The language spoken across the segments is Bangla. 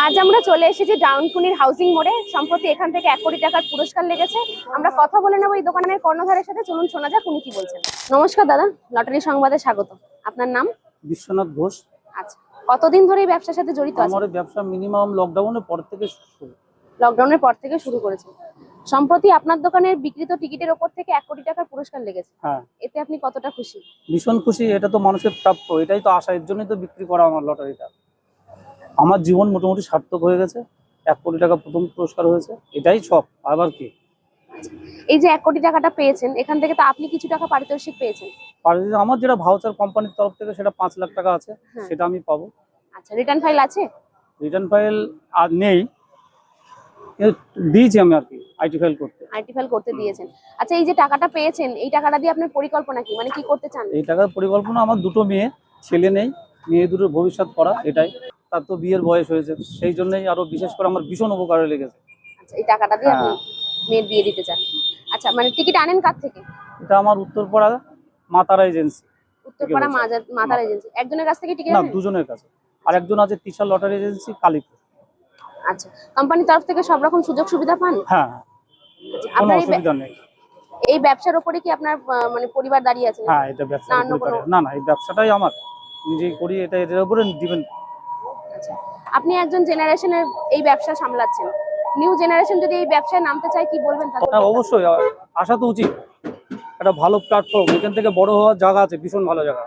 আজ আমরা চলে এসেছি ডাউনকুনির হাউজিং মোড়ে। সম্প্রতি এখান থেকে 1 কোটি টাকার পুরস্কার লেগেছে। আমরা কথা বলে নেব এই দোকানের কর্ণধারের সাথে। চলুন শোনা যাক উনি কি বলছেন। নমস্কার দাদা, লটারি সংবাদে স্বাগত। আপনার নাম? বিশ্বনাথ ঘোষ। আচ্ছা, কতদিন ধরে এই ব্যবসার সাথে জড়িত আছেন? আমার ব্যবসা মিনিমাম লকডাউনের পর থেকে শুরু। লকডাউনের পর থেকে শুরু করেছেন। সম্প্রতি আপনার দোকানের বিক্রিত টিকিটের উপর থেকে 1 কোটি টাকার পুরস্কার লেগেছে। হ্যাঁ, এতে আপনি কতটা খুশি? ভীষণ খুশি। এটা তো মানুষের প্রাপ্য, এটাই তো আশা, এর জন্যই তো বিক্রি করা আমার লটারিটা। আমার জীবন মোটামুটি সার্থক হয়ে গেছে। 1 কোটি টাকা প্রথম পুরস্কার হয়েছে, এটাই সব। আবার কি, এই যে 1 কোটি টাকাটা পেয়েছেন, এখান থেকে তো আপনি কিছু টাকা পারিতোষিক পেয়েছেন। আর আমার যেটা ভাউচার কোম্পানির তরফ থেকে সেটা 5 লাখ টাকা আছে, হ্যাঁ। সেটা আমি পাবো। আচ্ছা, রিটার্ন ফাইল আছে? রিটার্ন ফাইল আর নেই, দিয়েছি আমি আর কি আইটি ফাইল করতে। আইটি ফাইল করতে দিয়েছেন। আচ্ছা, এই যে টাকাটা পেয়েছেন, এই টাকাটা দিয়ে আপনার পরিকল্পনা কি, মানে কি করতে চান? এই টাকার পরিকল্পনা, আমার দুটো মেয়ে, ছেলে নেই, মেয়ে দুটোর ভবিষ্যৎ করা, এটাই। তার তো বিয়ের বয়স হয়েছে, সেই জন্যই আরো বিশেষ করে আমার ভীষণ উপকারে লেগেছে। আচ্ছা, এই টাকাটা দিয়ে আপনি মেয়ের বিয়ে দিতে চান। আচ্ছা, মানে টিকিট আনেন কার থেকে? এটা আমার উত্তরপাড়া মাতারা এজেন্সি। উত্তরপাড়া মাতার এজেন্সি। একজনের কাছ থেকে টিকিট না, আনেন? দুজনের কাছে। আর একজন আছে তিশা লটারি এজেন্সি, কালীপুর। আচ্ছা, কোম্পানির তরফ থেকে সব রকম সুযোগ সুবিধা পান? হ্যাঁ, আচ্ছা, কোনো আপনার অসুবিধা নেই। এই ব্যবসার উপরে কি আপনার মানে পরিবার দাঁড়িয়ে আছে? হ্যাঁ, এটা ব্যবসা। না না, এই ব্যবসাটাই আমার নিজেই করি, এটা এর উপরে ডিপেন্ড। আচ্ছা, আপনি একজন জেনারেশনের এই ব্যবসা সামলাচ্ছেন। নিউ জেনারেশন যদি এই ব্যবসায় নামতে চায়, কি বলবেন তাদের? হ্যাঁ, অবশ্যই আসা তো উচিত। একটা ভালো প্ল্যাটফর্ম, এখান থেকে বড় হওয়ার জায়গা আছে, ভীষণ ভালো জায়গা।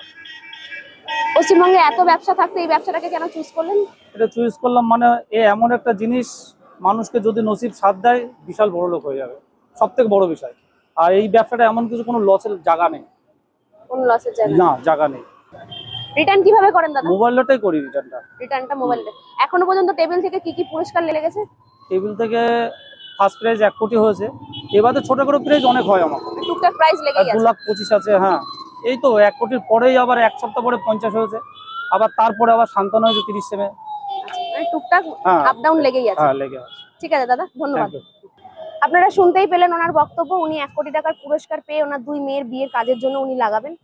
পশ্চিমবঙ্গে এত ব্যবসা থাকতে এই ব্যবসাটাকে কেন চুজ করলেন? এটা চুজ করলাম মানে এমন একটা জিনিস, মানুষকে যদি নসিব সাথ দেয় বিশাল বড় লোক হয়ে যাবে, সব থেকে বড় বিষয়। আর এই ব্যবসাটা এমন কিছু, কোনো লসের জায়গা নেই। কোন লসের জায়গা না, জায়গা নেই। রিটার্ন কিভাবে করেন দাদা? মোবাইলটাই করি রিটার্নটা মোবাইলে। এখনো পর্যন্ত টেবিল থেকে কি কি পুরস্কার লেগেছে? টেবিল থেকে ফার্স্ট প্রাইজ 1 কোটি হয়েছে। এবারে ছোট করে প্রাইজ অনেক হয় আমার, টুকটাক প্রাইস লেগেই আছে। 2,25,000 আছে। হ্যাঁ, এই তো 1 কোটির পরেই আবার 1 সপ্তাহ পরে 50 হয়েছে, আবার তারপরে আবার শান্তনা হয়েছে 30 সেমে। আচ্ছা, মানে টুকটাক আপ ডাউন লেগেই আছে। হ্যাঁ, লেগে আছে। ঠিক আছে দাদা, ধন্যবাদ। আপনারা শুনতেই পেলেন ওনার বক্তব্য। উনি 1 কোটি টাকার পুরস্কার পেয়ে ওনার 2 মেয়ের বিয়ের কাজের জন্য উনি লাগাবেন।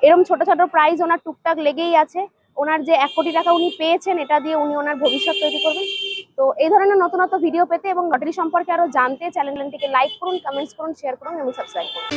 এরকম ছোট ছোট প্রাইজ ওনার টুকটাক লেগেই আছে। ওনার যে 1 কোটি টাকা উনি পেয়েছেন, এটা দিয়ে উনি ওনার ভবিষ্যৎ তৈরি করবেন। তো এই ধরনের নতুন নতুন ভিডিও পেতে এবং লটারি সম্পর্কে আরো জানতে চ্যানেলটিকে লাইক করুন, কমেন্টস করুন, শেয়ার করুন এবং সাবস্ক্রাইব করুন।